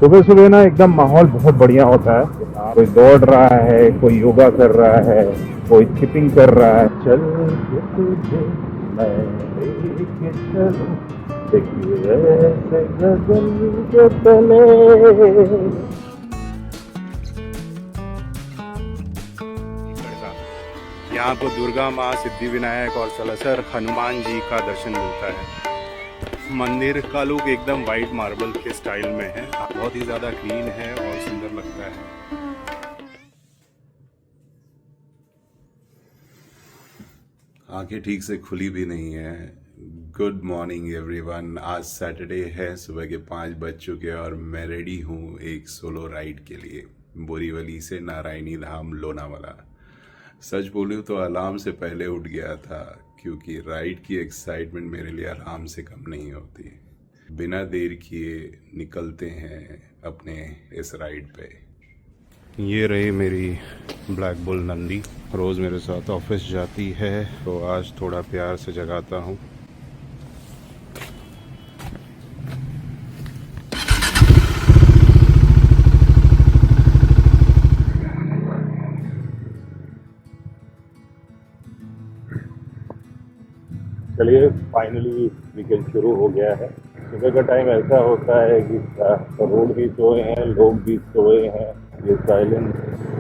सुबह सुबह ना एकदम माहौल बहुत बढ़िया होता है। कोई दौड़ रहा है, कोई योगा कर रहा है, कोई स्किपिंग कर रहा है। चल के तुझे मैं लेके चलूं, देखिए ऐसे गगन के तले। यहाँ को दुर्गा माँ, सिद्धि विनायक और सलसर हनुमान जी का दर्शन मिलता है। मंदिर का लुक एकदम वाइट मार्बल के स्टाइल में है, बहुत ही ज़्यादा क्लीन है और सुंदर लगता है। आंखें ठीक से खुली भी नहीं है। Good morning everyone. आज सैटरडे है, सुबह के 5 बज चुके और मैं रेडी हूँ एक सोलो राइड के लिए बोरीवली से नारायणी धाम लोनावाला। सच बोलूँ तो अलार्म से पहले उठ गया था, क्योंकि राइड की एक्साइटमेंट मेरे लिए अलार्म से कम नहीं होती। बिना देर किए निकलते हैं अपने इस राइड पे। ये रही मेरी ब्लैक बुल नंदी, रोज़ मेरे साथ ऑफिस जाती है, तो आज थोड़ा प्यार से जगाता हूँ। चलिए, फाइनली वीकेंड शुरू हो गया है। सुबह का टाइम ऐसा होता है कि रोड भी सोए हैं, लोग भी सोए हैं। ये साइलेंट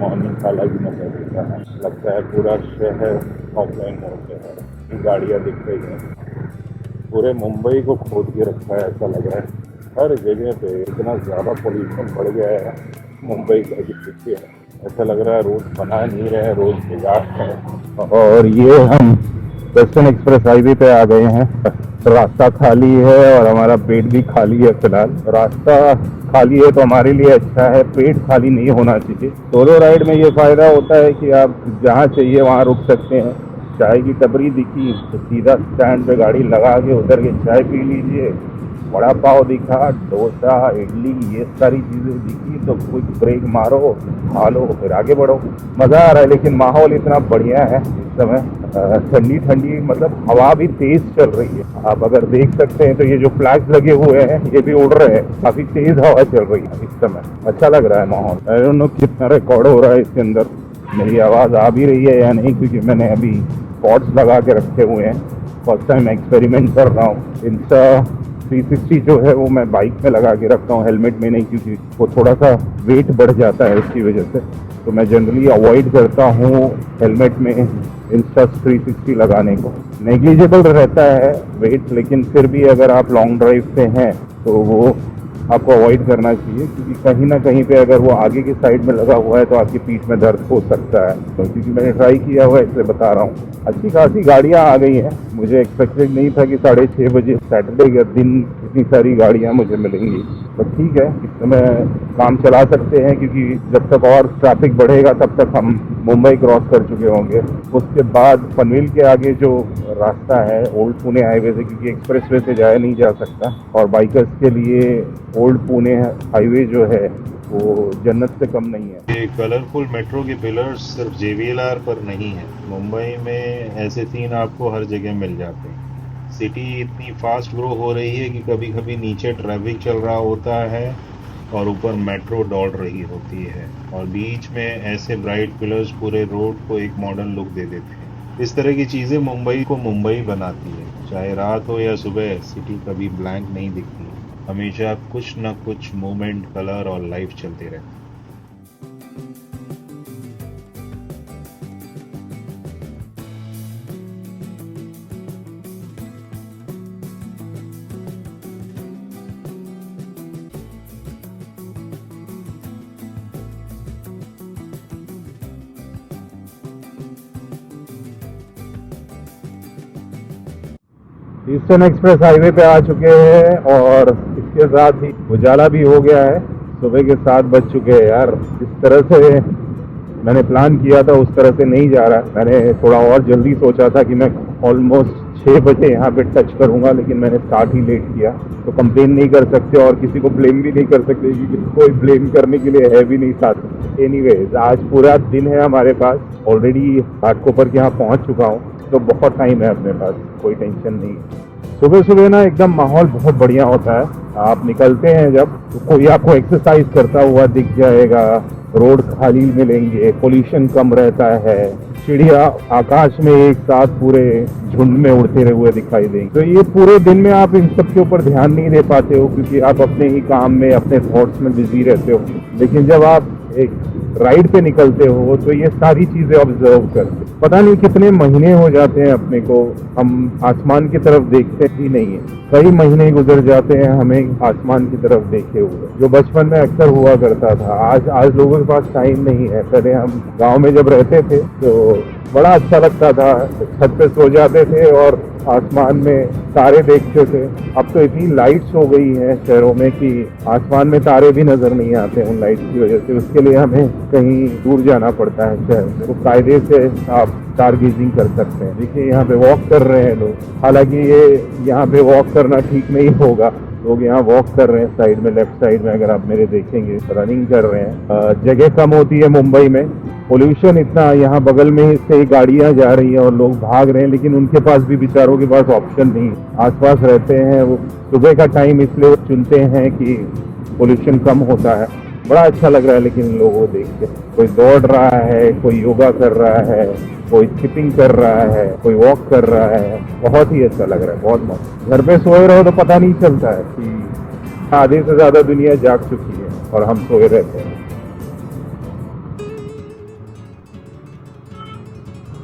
मॉर्निंग का अलग ही मजा देता है। लगता है पूरा शहर ऑफलाइन मोड पे है, गाड़ियाँ दिख रही हैं। पूरे मुंबई को खोद के रखा है ऐसा लग रहा है। हर जगह पे इतना ज़्यादा पोल्यूशन बढ़ गया है मुंबई का कि देखिए, ऐसा लग रहा है रोड बना नहीं रहे, रोड बिगाड़ है। और ये हम वेस्टर्न एक्सप्रेस हाईवे पे आ गए हैं। रास्ता खाली है और हमारा पेट भी खाली है। फिलहाल रास्ता खाली है तो हमारे लिए अच्छा है, पेट खाली नहीं होना चाहिए। सोलो राइड में ये फायदा होता है कि आप जहाँ चाहिए वहाँ रुक सकते हैं। चाय की टपरी दिखी तो सीधा स्टैंड पे गाड़ी लगा के उधर के चाय पी लीजिए। वड़ा पाव दिखा, डोसा, इडली, ये सारी चीज़ें दिखी तो कुछ ब्रेक मारो, खा लो, फिर आगे बढ़ो। मज़ा आ रहा है। लेकिन माहौल इतना बढ़िया है इस समय, ठंडी ठंडी, मतलब हवा भी तेज चल रही है। आप अगर देख सकते हैं तो ये जो फ्लैग्स लगे हुए हैं ये भी उड़ रहे हैं। काफ़ी तेज हवा चल रही है इस समय। अच्छा लग रहा है माहौल। आई डोंट नो कितना रिकॉर्ड हो रहा है इसके अंदर, मेरी आवाज़ आ भी रही है या नहीं, क्योंकि मैंने अभी पॉड्स लगा के रखे हुए हैं। फर्स्ट टाइम एक्सपेरिमेंट कर रहा हूँ। इंस्टा 360 जो है वो मैं बाइक में लगा के रखता हूँ, हेलमेट में नहीं, क्योंकि वो थोड़ा सा वेट बढ़ जाता है उसकी वजह से। तो मैं जनरली अवॉइड करता हूँ हेलमेट में इंस्टा 360 लगाने को। नेग्लिजिबल रहता है वेट, लेकिन फिर भी अगर आप लॉन्ग ड्राइव पे हैं तो वो आपको अवॉइड करना चाहिए, क्योंकि कहीं ना कहीं पे अगर वो आगे की साइड में लगा हुआ है तो आपकी पीठ में दर्द हो सकता है। तो क्योंकि मैंने ट्राई किया हुआ है इसलिए बता रहा हूँ। अच्छी खासी गाड़ियाँ आ गई हैं। मुझे एक्सपेक्टेड नहीं था कि 6:30 बजे सैटरडे के दिन इतनी सारी गाड़ियाँ मुझे मिलेंगी। तो ठीक है, इस समय काम चला सकते हैं, क्योंकि जब तक और ट्रैफिक बढ़ेगा तब तक हम मुंबई क्रॉस कर चुके होंगे। उसके बाद पनवेल के आगे जो रास्ता है ओल्ड पुणे हाईवे से, क्योंकि एक्सप्रेसवे से जाया नहीं जा सकता, और बाइकर्स के लिए ओल्ड पुणे हाईवे जो है वो जन्नत से कम नहीं है। ये कलरफुल मेट्रो के पिलर्स सिर्फ JVLR पर नहीं है। मुंबई में ऐसे सीन आपको हर जगह मिल जाते हैं। सिटी इतनी फास्ट ग्रो हो रही है कि कभी कभी नीचे ट्रैफिक चल रहा होता है और ऊपर मेट्रो दौड़ रही होती है, और बीच में ऐसे ब्राइट पिलर्स पूरे रोड को एक मॉडर्न लुक दे देते हैं। इस तरह की चीज़ें मुंबई को मुंबई बनाती है। चाहे रात हो या सुबह, सिटी कभी ब्लैंक नहीं दिखती। हमेशा कुछ न कुछ मूवमेंट, कलर और लाइफ चलते रहते हैं। ईस्टर्न एक्सप्रेस हाईवे पे आ चुके हैं और इसके साथ ही उजाला भी हो गया है। सुबह के 7 बज चुके हैं यार। इस तरह से मैंने प्लान किया था उस तरह से नहीं जा रहा। मैंने थोड़ा और जल्दी सोचा था कि मैं ऑलमोस्ट 6 बजे यहाँ पे टच करूँगा, लेकिन मैंने स्टार्ट ही लेट किया। तो कंप्लेन नहीं कर सकते और किसी को ब्लेम भी नहीं कर सकते, क्योंकि कोई ब्लेम करने के लिए है भी नहीं साथ। एनीवेज, आज पूरा दिन है हमारे पास। ऑलरेडी घाटकोपर के यहाँ पहुँच चुका हूँ, तो बहुत टाइम है अपने पास, कोई टेंशन नहीं। सुबह सुबह ना एकदम माहौल बहुत बढ़िया होता है। आप निकलते हैं जब तो कोई आपको एक्सरसाइज करता हुआ दिख जाएगा, रोड खाली मिलेंगे, पोल्यूशन कम रहता है, चिड़िया आकाश में एक साथ पूरे झुंड में उड़ते हुए दिखाई देंगे। तो ये पूरे दिन में आप इन सब के ऊपर ध्यान नहीं दे पाते हो क्योंकि आप अपने ही काम में, अपने थॉट्स में बिजी रहते हो। लेकिन जब आप एक राइड पे निकलते हो तो ये सारी चीजें ऑब्जर्व करते, पता नहीं कितने महीने हो जाते हैं अपने को हम आसमान की तरफ देखते ही नहीं है। कई महीने गुजर जाते हैं हमें आसमान की तरफ देखे हुए, जो बचपन में अक्सर हुआ करता था। आज लोगों के पास टाइम नहीं है। पहले हम गांव में जब रहते थे तो बड़ा अच्छा लगता था, छत पे सो जाते थे और आसमान में तारे देखते थे। अब तो इतनी लाइट्स हो गई हैं शहरों में कि आसमान में तारे भी नजर नहीं आते उन लाइट्स की वजह से। उसके लिए हमें कहीं दूर जाना पड़ता है शहर में। तो कायदे से आप स्टार गेजिंग कर सकते हैं। देखिए यहाँ पे वॉक कर रहे हैं लोग, हालांकि ये यहाँ पे वॉक करना ठीक नहीं होगा। लोग यहाँ वॉक कर रहे हैं साइड में, लेफ्ट साइड में अगर आप मेरे देखेंगे रनिंग कर रहे हैं। जगह कम होती है मुंबई में, पोल्यूशन इतना, यहाँ बगल में से गाड़ियां जा रही हैं और लोग भाग रहे हैं, लेकिन उनके पास भी, बेचारों के पास ऑप्शन नहीं। आसपास रहते हैं वो, सुबह का टाइम इसलिए चुनते हैं कि पोल्यूशन कम होता है। बड़ा अच्छा लग रहा है लेकिन लोगों को देख के। कोई दौड़ रहा है, कोई योगा कर रहा है, कोई स्किपिंग कर रहा है, कोई वॉक कर रहा है। बहुत ही अच्छा लग रहा है, बहुत मस्त। घर पे सोए रहो तो पता नहीं चलता है कि आधे से ज्यादा दुनिया जाग चुकी है और हम सोए रहते हैं।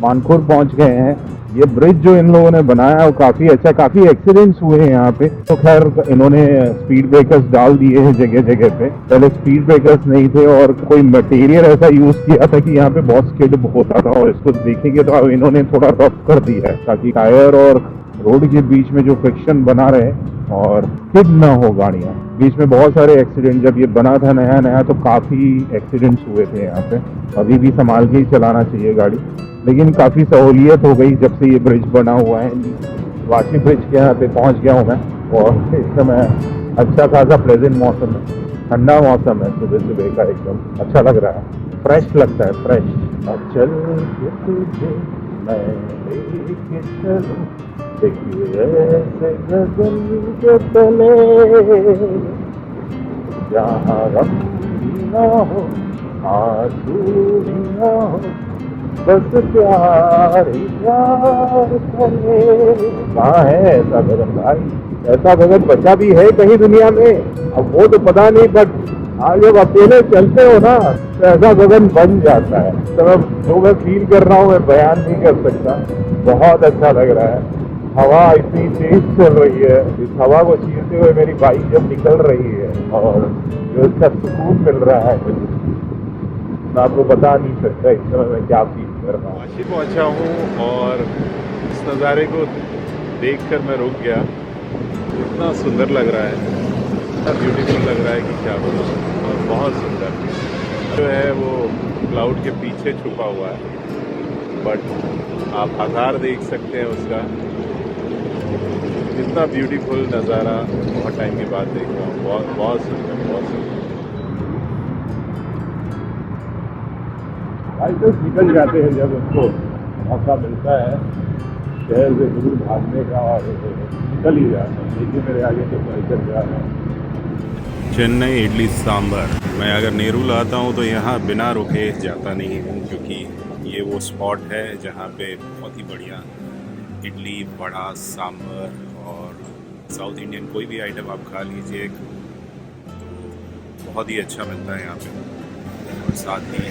मानखुर पहुंच गए हैं। ये ब्रिज जो इन लोगों ने बनाया है वो काफी अच्छा, काफी एक्सीडेंट्स हुए हैं यहाँ पे। तो खैर इन्होंने स्पीड ब्रेकर्स डाल दिए हैं जगह जगह पे। पहले स्पीड ब्रेकर्स नहीं थे और कोई मटेरियल ऐसा यूज किया था कि यहाँ पे बहुत स्किड होता था, और इसको देखेंगे तो अब इन्होंने थोड़ा रफ कर दिया है ताकि टायर और रोड के बीच में जो फ्रिक्शन बना रहे और स्किड ना हो गाड़ियाँ। बीच में बहुत सारे एक्सीडेंट, जब ये बना था नया नया तो काफी एक्सीडेंट्स हुए थे यहाँ पे। अभी भी संभाल के ही चलाना चाहिए गाड़ी, लेकिन काफी सहूलियत हो गई जब से ये ब्रिज बना हुआ है। वाशी ब्रिज के यहाँ पे पहुँच गया हूँ मैं, और इस समय अच्छा खासा प्लेजेंट मौसम है, ठंडा मौसम है, सुबह सुबह का एकदम अच्छा लग रहा है, फ्रेश लगता है, फ्रेश। अब चल के तुझे मैं लेके चलूं, देखिए ऐसे गगन के तले, जहाँ गम भी ना हो, आंसू भी ना हो, बस प्यार ही प्यार करे। कहाँ है ऐसा गगन भाई? ऐसा गगन बचा भी है कहीं दुनिया में? अब वो तो पता नहीं, बट आज जब अकेले चलते हो ना तो ऐसा गगन बन जाता है। तो जो मैं फील कर रहा हूँ मैं बयान नहीं कर सकता। बहुत अच्छा लग रहा है। हवा इतनी तेज चल रही है, इस हवा को चीरते हुए मेरी बाइक जब निकल रही है और जो इसका सुकून मिल रहा है मैं आपको बता नहीं सकता इस समय मैं क्या फील कर रहा हूँ। वाशी पहुंचा हूँ और इस नज़ारे को देखकर मैं रुक गया। इतना सुंदर लग रहा है, इतना ब्यूटीफुल लग रहा है कि क्या बोलूं। और बहुत सुंदर जो है वो क्लाउड के पीछे छुपा हुआ है, बट आप आधार देख सकते हैं उसका। इतना ब्यूटीफुल नज़ारा बहुत टाइम के बाद देख रहा हूँ। बहुत बहुत सुंदर, बहुत सुंदर। भाई तो निकल जाते हैं जब उनको मौका मिलता है शहर से दूर भागने का, और निकल ही जाते हैं। देखिए मेरे आगे तो साइकिल जा रहे हैं। चेन्नई इडली सांभर। मैं अगर नेहरू लाता हूँ तो यहाँ बिना रुके जाता नहीं हूँ, क्योंकि ये वो स्पॉट है जहाँ पे बहुत ही बढ़िया इडली, वड़ा, सांभर और साउथ इंडियन कोई भी आइटम आप खा लीजिए तो बहुत ही अच्छा मिलता है यहाँ पे। और साथ ही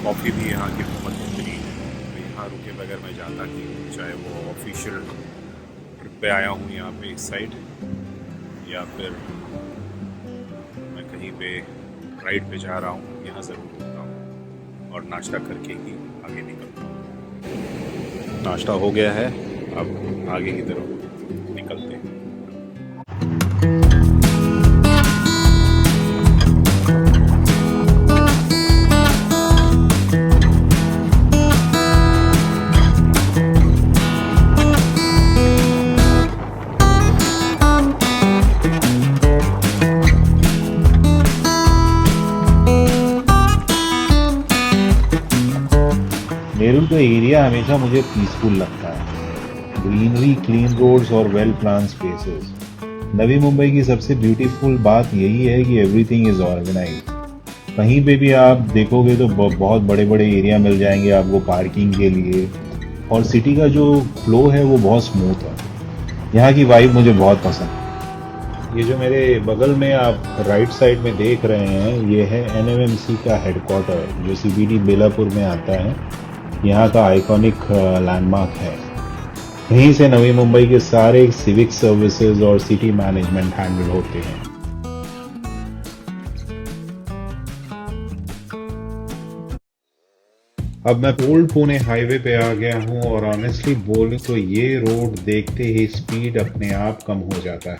कॉफ़ी भी यहाँ की बहुत बेहतरीन है। तो यहाँ रुके बगैर मैं जाता नहीं हूँ, चाहे वो ऑफिशियल ट्रिप पे आया हूँ यहाँ पे इस साइड, या फिर मैं कहीं पे राइड पे जा रहा हूँ, यहाँ ज़रूर रुकता हूँ और नाश्ता करके ही आगे निकलता हूँ। नाश्ता हो गया है, अब आगे की तरफ निकलते हैं। नेहरू का एरिया हमेशा मुझे पीसफुल लगता है। ग्रीनरी, क्लीन रोड्स और well plan spaces. Navi Mumbai की सबसे ब्यूटीफुल बात यही है कि एवरीथिंग इज ऑर्गेनाइज्ड। कहीं पे भी आप देखोगे तो बहुत बड़े बड़े एरिया मिल जाएंगे आपको पार्किंग के लिए, और सिटी का जो फ्लो है वो बहुत स्मूथ है। यहाँ की वाइब मुझे बहुत पसंद है। ये जो मेरे बगल में आप राइट साइड में देख रहे हैं, ये है NMMC का हेडक्वार्टर जो CBD बेलापुर में आता है। यहाँ का आइकॉनिक लैंडमार्क है। यहीं से नवी मुंबई के सारे सिविक सर्विसेज और सिटी मैनेजमेंट हैंडल होते हैं। अब मैं ओल्ड पुणे हाईवे पे आ गया हूँ और ऑनेस्टली बोलूं तो ये रोड देखते ही स्पीड अपने आप कम हो जाता है।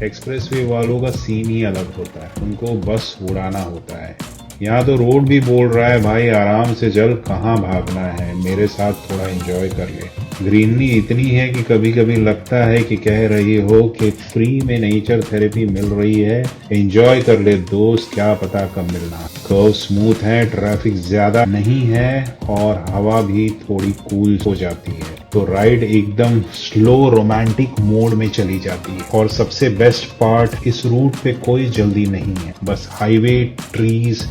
एक्सप्रेसवे वालों का सीन ही अलग होता है, उनको बस उड़ाना होता है। यहाँ तो रोड भी बोल रहा है भाई आराम से चल, कहाँ भागना है, मेरे साथ थोड़ा एंजॉय कर ले। ग्रीनरी इतनी है कि कभी कभी लगता है कि कह रही हो कि फ्री में नेचर थेरेपी मिल रही है, एंजॉय कर ले दोस्त, क्या पता कब मिलना। कर्व स्मूथ है, ट्रैफिक ज्यादा नहीं है और हवा भी थोड़ी कूल हो जाती है, तो राइड एकदम स्लो रोमांटिक मोड में चली जाती है। और सबसे बेस्ट पार्ट, इस रूट पे कोई जल्दी नहीं है, बस हाईवे, ट्रीज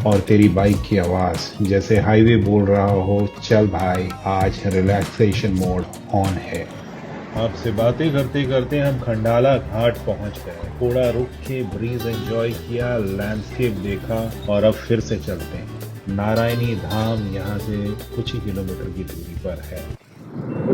और तेरी बाइक की आवाज, जैसे हाईवे बोल रहा हो चल भाई आज रिलैक्सेशन मोड ऑन है। आपसे बातें करते करते हम खंडाला घाट पहुंच गए। थोड़ा रुक के ब्रीज एंजॉय किया, लैंडस्केप देखा और अब फिर से चलते हैं। नारायणी धाम यहाँ से कुछ ही किलोमीटर की दूरी पर है।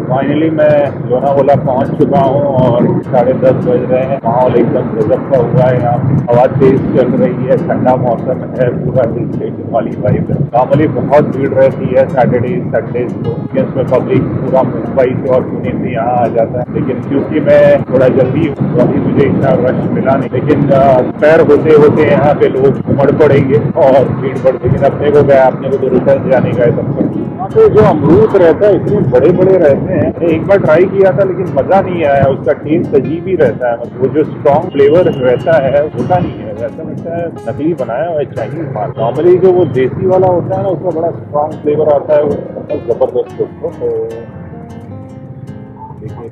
फाइनली मैं लोनावाला पहुंच चुका हूं और 10:30 बज रहे हैं। माहौल एकदम गजब का हुआ है। यहाँ हवा तेज चल रही है, ठंडा मौसम है, पूरा हिल स्टेशन वाली वाइब है। नॉर्मली बहुत भीड़ रहती है सैटरडे संडे को, इसमें पब्लिक पूरा मुंबई से और पुणे से यहाँ आ जाता है, लेकिन क्योंकि मैं थोड़ा जल्दी हूँ तो अभी मुझे इतना रश मिला नहीं। लेकिन पैर होते होते यहाँ पे लोग उमड़ पड़ेंगे और भीड़ बढ़, लेकिन अपने को गया, अपने को तो रिटर्न जाने का है तब तक। यहाँ पे जो अमरूद रहता है इतने बड़े बड़े रहते हैं, एक बार ट्राई किया था लेकिन मजा नहीं आया। उसका टेस्ट अजीब ही रहता है, मतलब वो जो स्ट्रॉन्ग फ्लेवर रहता है होता नहीं है, वैसा लगता है नकली बनाया हुआ है, चाइनीज माल। नॉर्मली जो वो देसी वाला होता है ना उसका बड़ा स्ट्रॉन्ग फ्लेवर आता है, वो बहुत जबरदस्त होता है। तो देखिए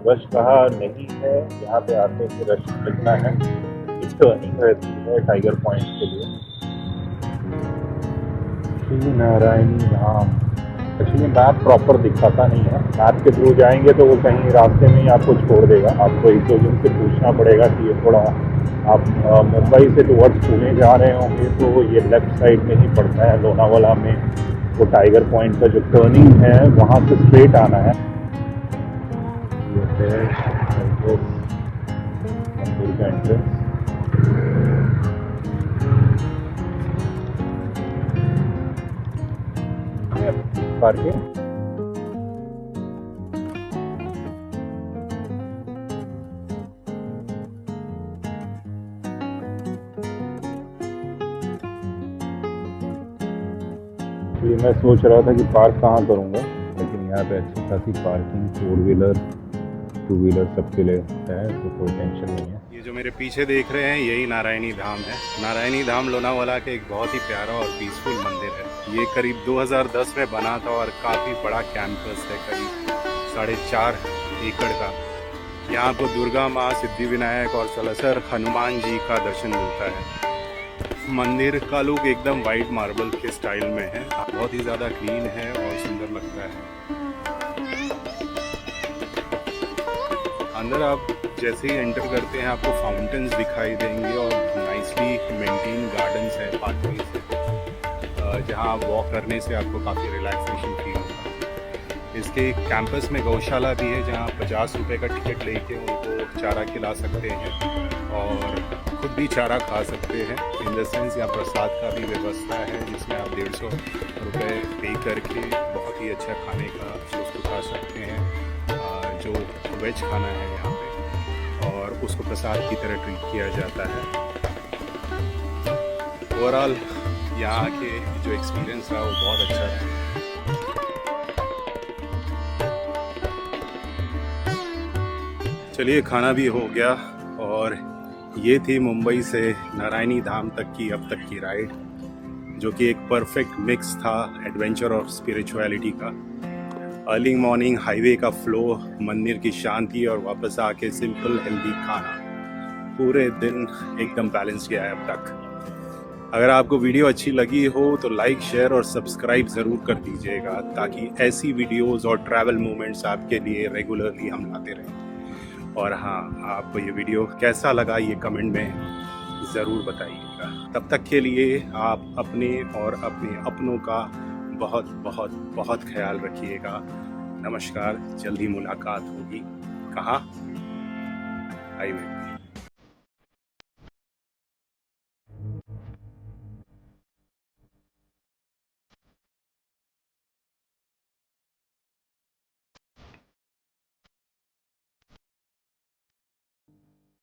रश कहा नहीं है, यहाँ पे आते ही रश लगना है। एक टर्निंग रहती है टाइगर पॉइंट के लिए। Shri Narayani Dham actually map proper दिखाता नहीं है, मैप के थ्रू जाएंगे तो वो कहीं रास्ते में ही आपको छोड़ देगा। आपको एक दो जन से पूछना पड़ेगा कि ये थोड़ा आप मुंबई से टुवर्ड्स पुणे जा रहे होंगे तो ये लेफ्ट साइड में ही पड़ता है। लोनावाला में वो टाइगर पॉइंट का जो टर्निंग है वहाँ से स्ट्रेट आना है। ये है मंदिर का एंट्रेंस। पार्किंग मैं सोच रहा था कि पार्क कहाँ करूँगा, लेकिन यहाँ पे अच्छी खासी पार्किंग 4 व्हीलर 2 व्हीलर सबके लिए है, तो कोई टेंशन नहीं है। ये जो मेरे पीछे देख रहे हैं यही नारायणी धाम है। नारायणी धाम लोनावाला के एक बहुत ही प्यारा और पीसफुल मंदिर है। ये करीब 2010 में बना था और काफ़ी बड़ा कैंपस है, करीब 4.5 एकड़ का। यहाँ आपको दुर्गा माँ, सिद्धि विनायक और सलसर हनुमान जी का दर्शन मिलता है। मंदिर का लुक एकदम वाइट मार्बल के स्टाइल में है, बहुत ही ज़्यादा क्लीन है और सुंदर लगता है। अंदर आप जैसे ही एंटर करते हैं आपको फाउंटेन्स दिखाई देंगे और नाइसली मेंटेन गार्डन्स है, पाथवेज है, जहां आप वॉक करने से आपको काफ़ी रिलैक्सेशन फील होगा। इसके कैंपस में गौशाला भी है जहां 50 रुपये का टिकट लेके उनको चारा खिला सकते हैं और खुद भी चारा खा सकते हैं। इन द सेंस यहाँ प्रसाद का भी व्यवस्था है जिसमें आप 150 रुपये पे करके बहुत ही अच्छा खाने का लुत्फ उठा सकते हैं, जो वेज खाना है यहाँ पे, और उसको प्रसाद की तरह ट्रीट किया जाता है। ओवरऑल यहाँ के जो एक्सपीरियंस रहा वो बहुत अच्छा है। चलिए खाना भी हो गया और ये थी मुंबई से नारायणी धाम तक की अब तक की राइड, जो कि एक परफेक्ट मिक्स था एडवेंचर और स्पिरिचुअलिटी का। अर्ली मॉर्निंग हाईवे का फ्लो, मंदिर की शांति और वापस आके सिंपल हेल्दी खाना, पूरे दिन एकदम बैलेंस किया है अब तक। अगर आपको वीडियो अच्छी लगी हो तो लाइक, शेयर और सब्सक्राइब ज़रूर कर दीजिएगा, ताकि ऐसी वीडियोस और ट्रैवल मोमेंट्स आपके लिए रेगुलरली हम लाते रहें। और हाँ, आपको ये वीडियो कैसा लगा ये कमेंट में ज़रूर बताइएगा। तब तक के लिए आप अपने और अपने अपनों का बहुत बहुत बहुत ख्याल रखिएगा। नमस्कार, जल्दी मुलाकात होगी। कहाँ? हाईवे।